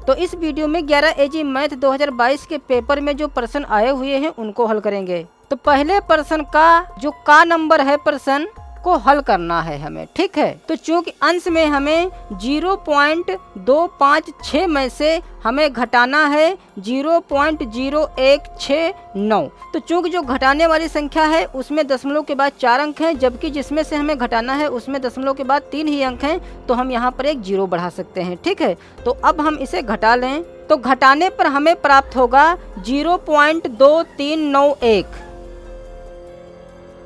तो इस वीडियो में 11 AG मैथ 2022 के पेपर में जो प्रश्न आए हुए हैं उनको हल करेंगे। तो पहले प्रश्न का जो का नंबर है प्रश्न को हल करना है हमें, ठीक है। तो चूंकि अंश में हमें 0.256 में से हमें घटाना है 0.0169। तो चूंकि जो घटाने वाली संख्या है उसमें दशमलव के बाद 4 अंक हैं, जबकि जिसमें से हमें घटाना है उसमें दशमलव के बाद 3 ही अंक हैं, तो हम यहाँ पर एक 0 बढ़ा सकते हैं, ठीक है। तो अब हम इसे घटा लें, तो घटाने पर हमें प्राप्त होगा 0.2391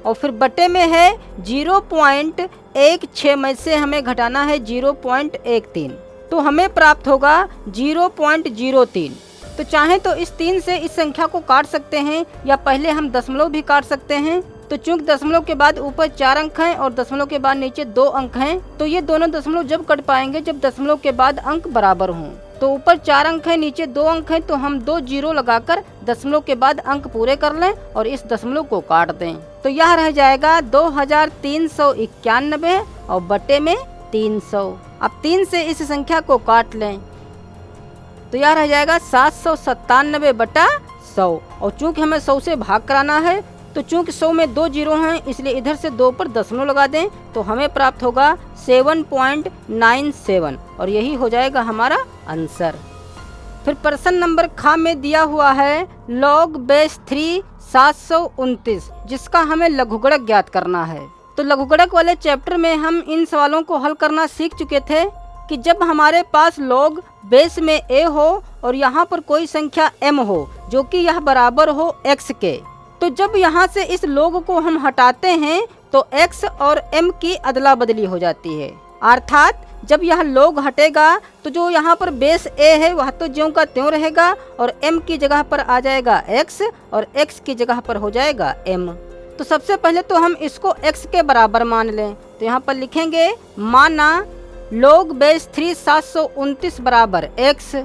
और फिर बटे में है 0.16 में से हमें घटाना है 0.13, तो हमें प्राप्त होगा 0.03। तो चाहे तो इस 3 से इस संख्या को काट सकते हैं या पहले हम दशमलव भी काट सकते हैं। तो चूंकि दशमलव के बाद ऊपर 4 अंक हैं और दशमलव के बाद नीचे 2 अंक हैं, तो ये दोनों दशमलव जब कट पाएंगे जब दशमलव के बाद अंक बराबर हों। तो ऊपर 4 अंक है, नीचे 2 अंक हैं, तो हम 2 0 लगाकर दशमलव के बाद अंक पूरे कर लें और इस दशमलव को काट दें। तो यह रह जाएगा 2391 और बटे में 300। अब 3 से इस संख्या को काट लें, तो यह रह जाएगा 797 बटा 100। और चूंकि हमें 100 से भाग कराना है, तो चूंकि 100 में 2 0 हैं, इसलिए इधर से 2 पर दशमलव लगा दें, तो हमें प्राप्त होगा 7.97 और यही हो जाएगा हमारा आंसर। फिर प्रश्न नंबर ख में दिया हुआ है log बेस 3 729, जिसका हमें लघुगणक ज्ञात करना है। तो लघुगणक वाले चैप्टर में हम इन सवालों को हल करना सीख चुके थे कि जब हमारे पास log बेस में a हो और यहाँ पर कोई संख्या m हो जो कि यह बराबर हो x के, तो जब यहाँ से इस log को हम हटाते हैं तो x और m की अदला बदली हो जाती है। अर्थात जब यह log हटेगा तो जो यहाँ पर बेस a है वह तो ज्यों का त्यों रहेगा और m की जगह पर आ जाएगा x और x की जगह पर हो जाएगा m। तो सबसे पहले तो हम इसको x के बराबर मान लें। तो यहाँ पर लिखेंगे माना log बेस 3 729 बराबर x।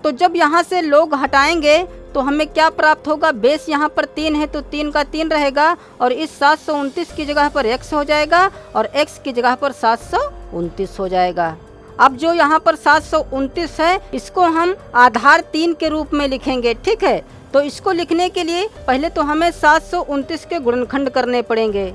तो जब यहाँ से log हटाएंगे तो हमें क्या प्राप्त होगा, बेस यहाँ पर 3 है तो 3 का 3 रहेगा और इस 729 की जगह पर x हो जाएगा और x की जगह पर 729 हो जाएगा। अब जो यहाँ पर 729 है इसको हम आधार 3 के रूप में लिखेंगे, ठीक है। तो इसको लिखने के लिए पहले तो हमें 729 के गुणनखंड करने पड़ेंगे।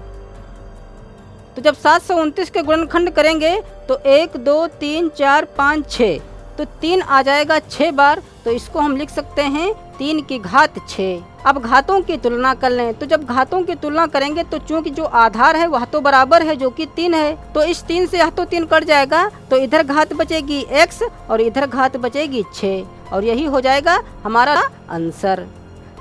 तो जब 729 के गुणनखंड करेंगे तो 1 2 3 4 5 6, तो 3 आ जाएगा 6 बार, तो इसको हम लिख सकते हैं 3 की घात 6। अब घातों की तुलना कर लें, तो जब घातों की तुलना करेंगे तो चूंकि जो आधार है वह तो बराबर है जो कि 3 है, तो इस 3 से यह तो 3 कट जाएगा, तो इधर घात बचेगी x और इधर घात बचेगी 6 और यही हो जाएगा हमारा आंसर।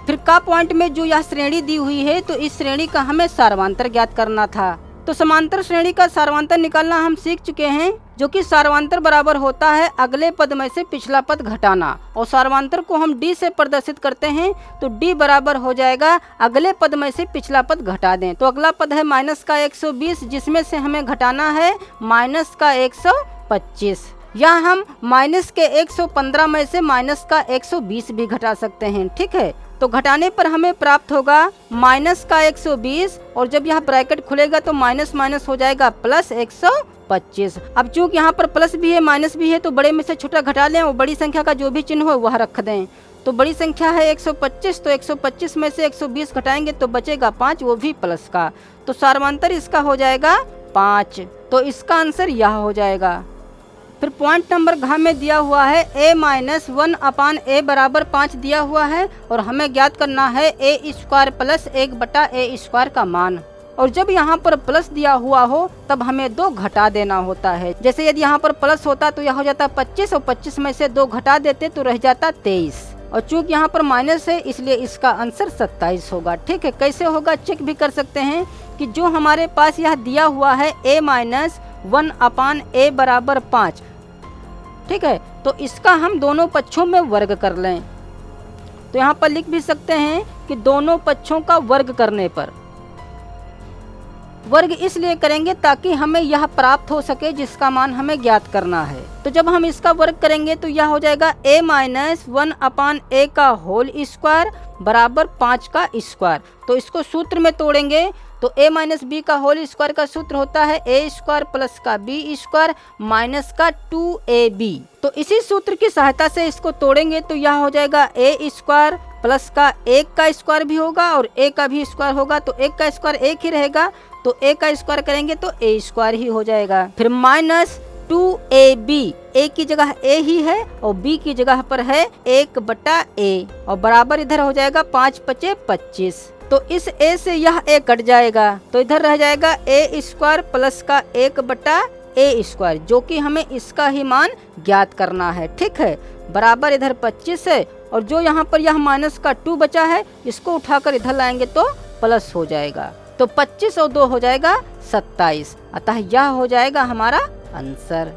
फिर का पॉइंट में जो यह श्रेणी दी हुई है, तो इस श्रेणी का हमें सारवांतर ज्ञात करना था। तो समांतर श्रेणी का सारवांतर निकालना हम सीख चुके हैं, जो कि सारवांतर बराबर होता है अगले पद में से पिछला पद घटाना, और सारवांतर को हम d से प्रदर्शित करते हैं। तो d बराबर हो जाएगा अगले पद में से पिछला पद घटा दें। तो अगला पद है माइनस का 120, जिसमें से हमें घटाना है माइनस का 125, या हम माइनस के 115 में से माइनस का 120 भी घटा सकते हैं, ठीक है। तो घटाने पर हमें प्राप्त होगा माइनस का 120 और जब यह ब्रैकेट खुलेगा तो माइनस माइनस हो जाएगा प्लस 125। अब चूंकि यहाँ पर प्लस भी है माइनस भी है, तो बड़े में से छोटा घटा लें और बड़ी संख्या का जो भी चिन्ह हो वह रख दें। तो बड़ी संख्या है 125, तो 125 में से 120 घटाएंगे तो बचेगा 5, वो भी प्लस का। तो सारवांतर इसका हो जाएगा 5, तो इसका आंसर यह हो जाएगा। फिर पॉइंट नंबर घ में दिया हुआ है a-1/a बराबर 5 दिया हुआ है और हमें ज्ञात करना है a² प्लस 1/a² का मान। और जब यहाँ पर प्लस दिया हुआ हो तब हमें 2 घटा देना होता है। जैसे यदि यहाँ पर प्लस होता तो यह हो जाता 25 और 25 में से 2 घटा देते तो रह जाता 23, और चूंकि यहाँ पर माइनस है इसलिए इसका आंसर 27 होगा, ठीक है। कैसे होगा चेक भी कर सकते हैं कि जो हमारे पास यह दिया हुआ है a-1/a बराबर 5, ठीक है, तो इसका हम दोनों पक्षों में वर्ग कर लें। तो यहाँ पर लिख भी सकते हैं कि दोनों पक्षों का वर्ग करने पर, वर्ग इसलिए करेंगे ताकि हमें यह प्राप्त हो सके जिसका मान हमें ज्ञात करना है। तो जब हम इसका वर्ग करेंगे तो यह हो जाएगा a-1/a का होल स्क्वायर बराबर 5 का स्क्वायर। तो इसको सूत्र में तोड़ेंगे तो a माइनस बी का होल स्क्वायर का सूत्र होता है a स्क्वायर प्लस का b स्क्वायर माइनस का 2ab। तो इसी सूत्र की सहायता से इसको तोड़ेंगे तो यह हो जाएगा a स्क्वायर प्लस का 1 का स्क्वायर भी होगा और a का भी स्क्वायर होगा, तो 1 का स्क्वायर 1 ही रहेगा, तो a का स्क्वायर करेंगे तो a स्क्वायर ही हो जाएगा। फिर माइनस 2ab, a की जगह a ही है और b की जगह पर है 1/a और बराबर इधर हो जाएगा 5 × 5 = 25। तो इस a से यह a कट जाएगा तो इधर रह जाएगा a स्क्वायर प्लस का 1/a स्क्वायर, जो कि हमें इसका ही मान ज्ञात करना है। ठीक है, बराबर इधर 25 है और जो यहाँ पर यह माइनस का 2 बचा है इसको उठाकर इधर लाएंगे तो प्लस हो जाएगा, तो 25 और 2 हो जाएगा 27। अतः यह हो जाएगा हमारा आंसर।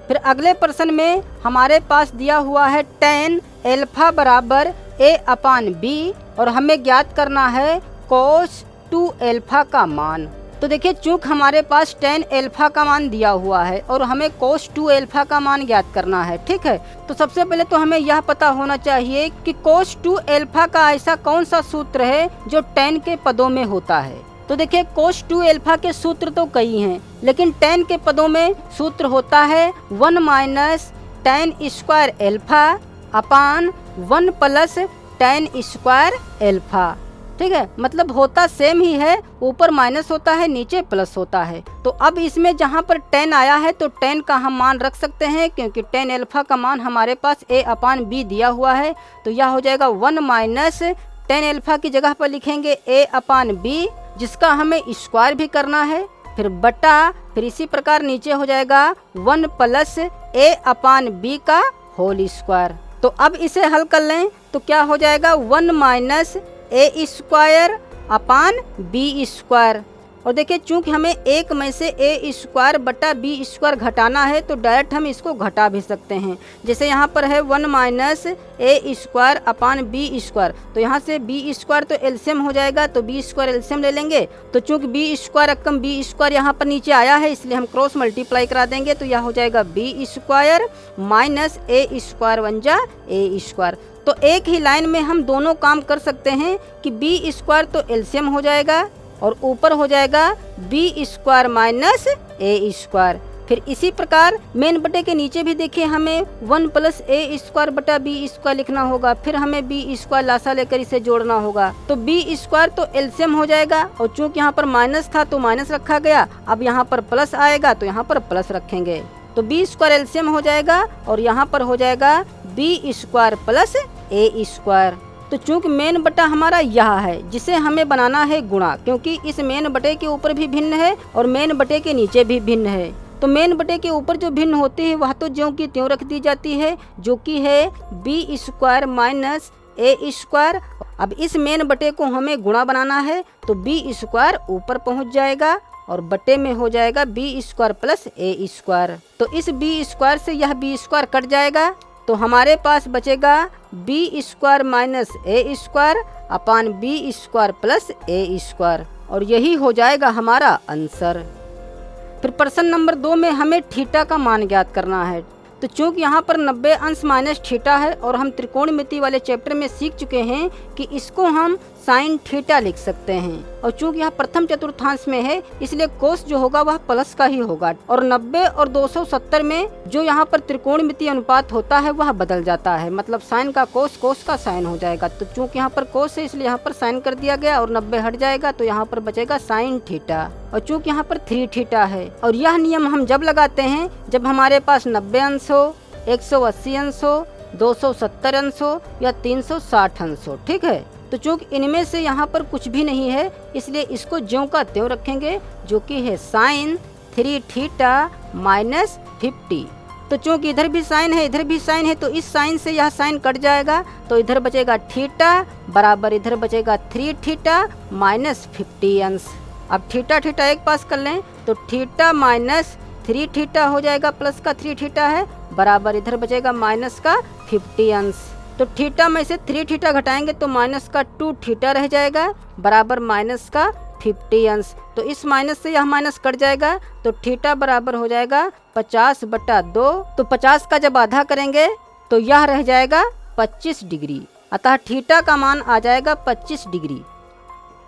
फिर अगले प्रश्न में हमारे पास दिया हुआ है tan अल्फा बराबर a/b और हमें ज्ञात करना है cos 2 अल्फा का मान। तो देखिए, चूंकि हमारे पास tan अल्फा का मान दिया हुआ है और हमें cos 2 अल्फा का मान ज्ञात करना है। ठीक है, तो सबसे पहले तो हमें यह पता होना चाहिए कि cos 2 अल्फा का ऐसा कौन सा सूत्र है जो tan के पदों में होता है। तो देखिए, cos 2 अल्फा के सूत्र तो कई हैं, लेकिन tan के पदों में सूत्र होता है 1 माइनस tan स्क्वायर अल्फा अपान 1 प्लस tan स्क्वायर अल्फा। ठीक है, मतलब होता सेम ही है, ऊपर माइनस होता है नीचे प्लस होता है। तो अब इसमें जहाँ पर tan आया है तो tan का हम मान रख सकते हैं, क्योंकि tan अल्फा का मान हमारे पास a/b दिया हुआ है, तो यह हो जाएगा 1 माइनस tan अल्फा की जगह पर लिखेंगे a/b, जिसका हमें स्क्वायर भी करना है, फिर बटा, फिर इसी प्रकार नीचे हो जाएगा 1 प्लस a/b का होल स्क्वायर। तो अब इसे हल कर लें तो क्या हो जाएगा 1 minus a square upon b square. और देखिए, चूंकि हमें एक में से a स्क्वायर बटा b स्क्वायर घटाना है तो डायरेक्ट हम इसको घटा भी सकते हैं। जैसे यहाँ पर है 1 minus a square upon b square, तो यहाँ से b स्क्वायर तो एलसीएम हो जाएगा, तो b स्क्वायर एलसीएम ले लेंगे। तो चूंकि b स्क्वायर रकम b स्क्वायर यहाँ पर नीचे आया है, इसलिए हम क्रॉस मल्टीप्लाई करा देंगे, तो यह हो जाएगा b square minus a square बन जा a स्क्वायर। तो एक ही लाइन में हम दोनों काम कर सकते हैं कि b स्क्वायर तो एलसीएम हो जाएगा और ऊपर हो जाएगा b square minus a square. फिर इसी प्रकार मेन बटे के नीचे भी देखिए हमें 1 प्लस a स्क्वायर बटा b स्क्वायर लिखना होगा, फिर हमें b स्क्वायर लासा लेकर इसे जोड़ना होगा। तो b स्क्वायर तो एलसीएम हो जाएगा और चूंकि यहाँ पर माइनस था तो माइनस रखा गया, अब यहाँ पर प्लस आएगा तो यहाँ पर प्लस रखेंगे, तो b स्क्वायर एलसीएम हो जाएगा और यहाँ पर हो जाएगा b square plus a square. तो चूंकि मेन बटा हमारा यह है जिसे हमें बनाना है गुणा, क्योंकि इस मेन बटे के ऊपर भी भिन्न है और मेन बटे के नीचे भी भिन्न है। तो मेन बटे के ऊपर जो भिन्न होती है वह तो ज्यों की त्यों रख दी जाती है, जो कि है b square minus a square. अब इस मेन बटे को हमें गुणा बनाना है तो b स्क्वायर ऊपर पहुंच जाएगा और बटे में हो जाएगा b square plus a square. तो इस b स्क्वायर से यह b स्क्वायर कट जाएगा, तो हमारे पास बचेगा b square minus a square upon b square plus a square, और यही हो जाएगा हमारा आंसर। फिर प्रश्न नंबर 2 में हमें थीटा का मान ज्ञात करना है। तो चूंकि यहाँ पर 90 अंश माइनस थीटा है और हम त्रिकोणमिति वाले चैप्टर में सीख चुके हैं कि इसको हम साइन थीटा लिख सकते हैं, और चूंकि यह प्रथम चतुर्थांश में है इसलिए कोस जो होगा वह प्लस का ही होगा, और 90 और 270 में जो यहाँ पर त्रिकोणमिति अनुपात होता है वह बदल जाता है, मतलब साइन का कोस, कोस का साइन हो जाएगा। तो चूंकि यहाँ पर कोस है इसलिए यहाँ पर साइन कर दिया गया और 90 हट जाएगा तो यहाँ पर बचेगा साइन थीटा, और चूंकि यहाँ पर 3 थीटा है। और यह नियम हम जब लगाते हैं जब हमारे पास 90 अंश हो, 180 अंश हो, 270 अंश हो या 360 अंश हो। ठीक है, तो चूंकि इनमें से यहाँ पर कुछ भी नहीं है इसलिए इसको ज्यों का त्यों रखेंगे, जो कि है साइन 3 थीटा माइनस 50। तो चूंकि इधर भी साइन है इधर भी साइन है तो इस साइन से यह साइन कट जाएगा, तो इधर बचेगा थीटा बराबर इधर बचेगा 3 थीटा माइनस 50 अंश। अब थीटा थीटा एक पास कर लें तो थीटा माइनस 3 थीटा हो जाएगा, प्लस का 3 थीटा है बराबर इधर बचेगा माइनस का 50 अंश। तो थीटा में से 3 थीटा घटाएंगे तो माइनस का 2 थीटा रह जाएगा बराबर माइनस का 50 अंश। तो इस माइनस से यह माइनस कट जाएगा तो थीटा बराबर हो जाएगा 50/2। तो 50 का जब आधा करेंगे तो यह रह जाएगा 25 डिग्री, अतः थीटा का मान आ जाएगा 25 डिग्री।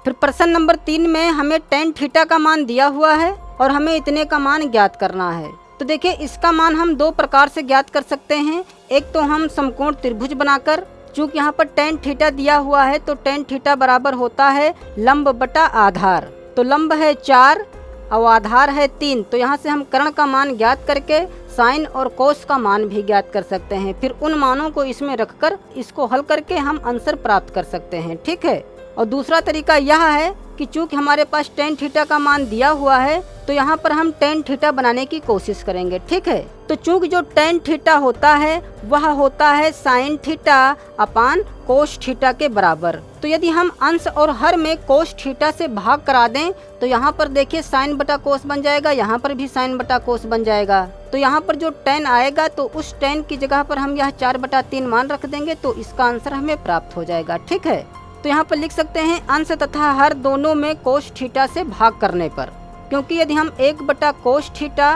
फिर प्रश्न नंबर 3 में हमें tan थीटा का मान दिया हुआ है और हमें इतने का मान ज्ञात करना है। तो देखिए इसका मान हम दो प्रकार से ज्ञात कर सकते हैं। एक तो हम समकोण त्रिभुज बनाकर, चूँकि यहाँ पर tan थीटा दिया हुआ है तो tan थीटा बराबर होता है लंब बटा आधार। तो लंब है 4 और आधार है 3, तो यहाँ से हम कर्ण का मान ज्ञात करके साइन और कोस का मान भी ज्ञात कर सकते हैं। फिर उन मानों को इसमें रखकर इसको हल करके हम आंसर प्राप्त कर सकते हैं, ठीक है। और दूसरा तरीका यह है कि चूँकि हमारे पास tan थीटा का मान दिया हुआ है तो यहाँ पर हम tan थीटा बनाने की कोशिश करेंगे, ठीक है। तो चूँकि जो tan थीटा होता है वह होता है sign theta upon cos theta के बराबर। तो यदि हम अंश और हर में कोस थीटा से भाग करा दें तो यहाँ पर देखिए साइन बटा कोस बन जाएगा, यहाँ पर भी साइन बटा कोस बन जाएगा। तो यहाँ पर जो tan आएगा तो उस tan की जगह पर हम यह 4/3 मान रख देंगे तो इसका आंसर हमें प्राप्त हो जाएगा, ठीक है। तो यहाँ पर लिख सकते हैं अंश तथा हर दोनों में कोस थीटा से भाग करने पर, क्योंकि यदि हम 1/कोस थीटा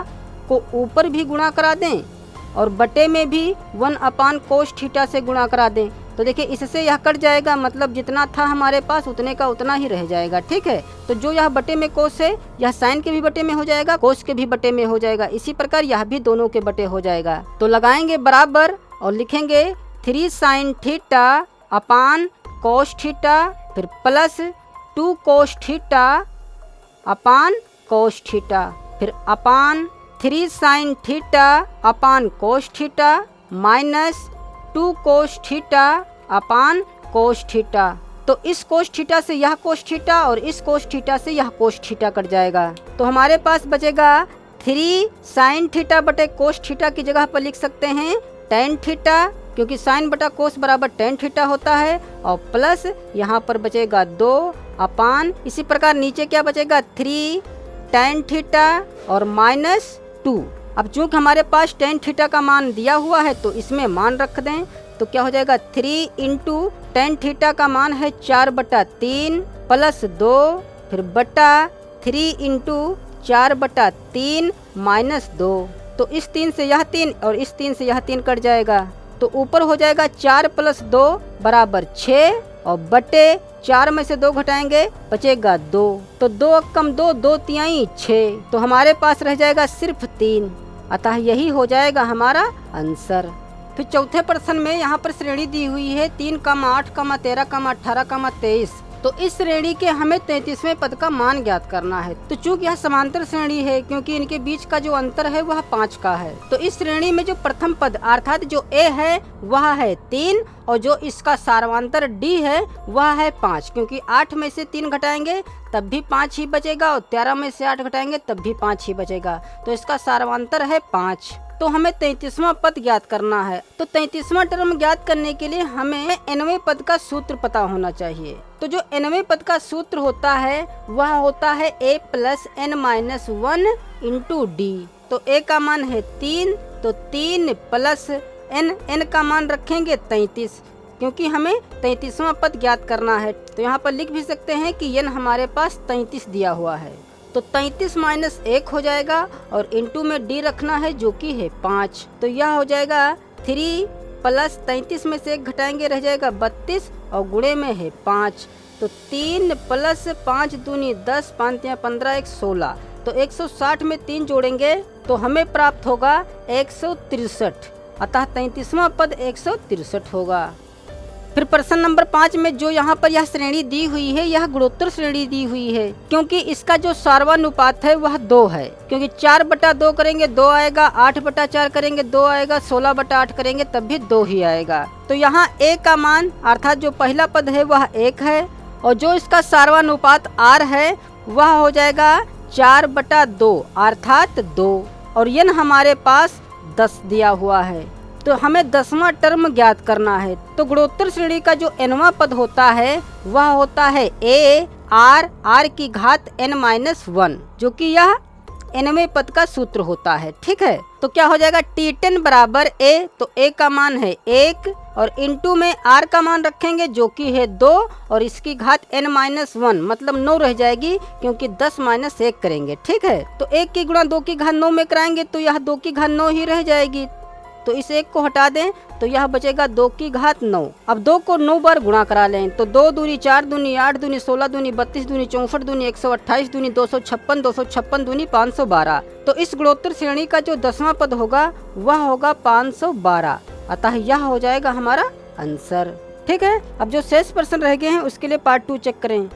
को ऊपर भी गुणा करा दें और बटे में भी 1/कोस थीटा से गुणा करा दें तो देखिए इससे यह कट जाएगा, मतलब जितना था हमारे पास उतने का उतना ही रह जाएगा, ठीक है। तो जो यह बटे में कोस है यह साइन के भी बटे में हो जाएगा, कोस के भी बटे में हो जाएगा, इसी प्रकार यह भी दोनों के बटे हो जाएगा। तो लगाएंगे बराबर और लिखेंगे 3 sine theta upon cos theta, फिर plus 2 cos theta upon cos theta, फिर upon 3 sine theta upon cos theta minus 2 cos theta upon cos theta. तो इस कोस थीटा से यह कोस थीटा और इस कोस थीटा से यह कोस थीटा कट जाएगा। तो हमारे पास बचेगा 3 साइन थीटा बटे कोस थीटा की जगह पर लिख सकते हैं tan थीटा, क्योंकि साइन बटा कोस बराबर tan थीटा होता है, और प्लस यहाँ पर बचेगा 2 अपान, इसी प्रकार नीचे क्या बचेगा 3 tan थीटा और माइनस 2। अब चूँकि हमारे पास tan थीटा का मान दिया हुआ है तो इसमें मान रख दें तो क्या हो जाएगा 3 इंटू tan थीटा का मान है 4/3 प्लस 2 फिर बटा 3 इंटू 4/3 माइनस 2। तो इस 3 से यह 3 और इस 3 से यह 3 कट जाएगा, तो ऊपर हो जाएगा 4 + 2 बराबर 6 और बटे 4 में से 2 घटाएंगे बचेगा 2। तो 2 कम 2 2 तिहाई 6, तो हमारे पास रह जाएगा सिर्फ 3, अतः यही हो जाएगा हमारा आंसर। फिर चौथे प्रश्न में यहाँ पर श्रेणी दी हुई है 3, 8, 13, 18, 23। तो इस श्रेणी के हमें 33वें पद का मान ज्ञात करना है। तो चूंकि यह समांतर श्रेणी है क्योंकि इनके बीच का जो अंतर है वह 5 का है, तो इस श्रेणी में जो प्रथम पद अर्थात जो a है वह है 3 और जो इसका सार्वांतर d है वह है 5, क्योंकि 8 में से 3 घटाएंगे तब भी 5 ही बचेगा और 13 में से 8 घटाएंगे तब भी 5 ही बचेगा, तो इसका सार्वांतर है 5। तो हमें 33वां पद ज्ञात करना है। तो 33वां टर्म ज्ञात करने के लिए हमें nवें पद का सूत्र पता होना चाहिए। तो जो nवें पद का सूत्र होता है वह होता है a + n-1 इंटू डी। तो a का मान है 3, तो 3 + n का मान रखेंगे 33, क्योंकि हमें 33वां पद ज्ञात करना है। तो यहाँ पर लिख भी सकते हैं कि n हमारे पास 33 दिया हुआ है, तो 33 - 1 हो जाएगा और इंटू में d रखना है जो कि है 5। तो यह हो जाएगा 3 + 33 में से 1 घटाएंगे रह जाएगा 32 और गुणे में है 5। तो 3 + 5 दूनी 10, 5 × 15 = 16। तो 160 में 3 जोड़ेंगे तो हमें प्राप्त होगा 163, अतः 33वां पद 163 होगा। फिर प्रश्न नंबर 5 में जो यहाँ पर यह श्रेणी दी हुई है यह गुणोत्तर श्रेणी दी हुई है, क्योंकि इसका जो सार्वानुपात है वह 2 है, क्योंकि 4/2 करेंगे 2 आएगा, 8/4 करेंगे 2 आएगा, 16/8 करेंगे तब भी 2 ही आएगा। तो यहाँ a का मान अर्थात जो पहला पद है वह 1 है और जो इसका सार्वानुपात r है वह हो जाएगा 4/2 अर्थात 2, और n हमारे पास 10 दिया हुआ है। तो हमें 10वां टर्म ज्ञात करना है। तो गुणोत्तर श्रेणी का जो nवां पद होता है वह होता है a r की घात n-1, जो कि यह nवें पद का सूत्र होता है, ठीक है। तो क्या हो जाएगा T10 बराबर a, तो a का मान है 1 और इंटू में r का मान रखेंगे जो कि है 2 और इसकी घात n-1 मतलब 9 रह जाएगी, क्योंकि 10 - 1 करेंगे, ठीक है। तो 1 की गुणा 2 की घात 9 में कराएंगे तो यह 2 की घात 9 ही रह जाएगी। तो इस 1 को हटा दें तो यह बचेगा 2 की घात 9। अब 2 को 9 बार गुणा करा लें तो 2 दूनी 4 दूनी 8 दूनी 16 दूनी 32 दूनी 64 दूनी 128 दूनी 256 256 दूनी 512। तो इस गुणोत्तर श्रेणी का जो 10वां पद होगा वह होगा 512। अतः यह हो जाएगा हमारा आंसर। ठीक है, अब जो शेष प्रश्न रह गए हैं उसके लिए पार्ट 2 चेक करें।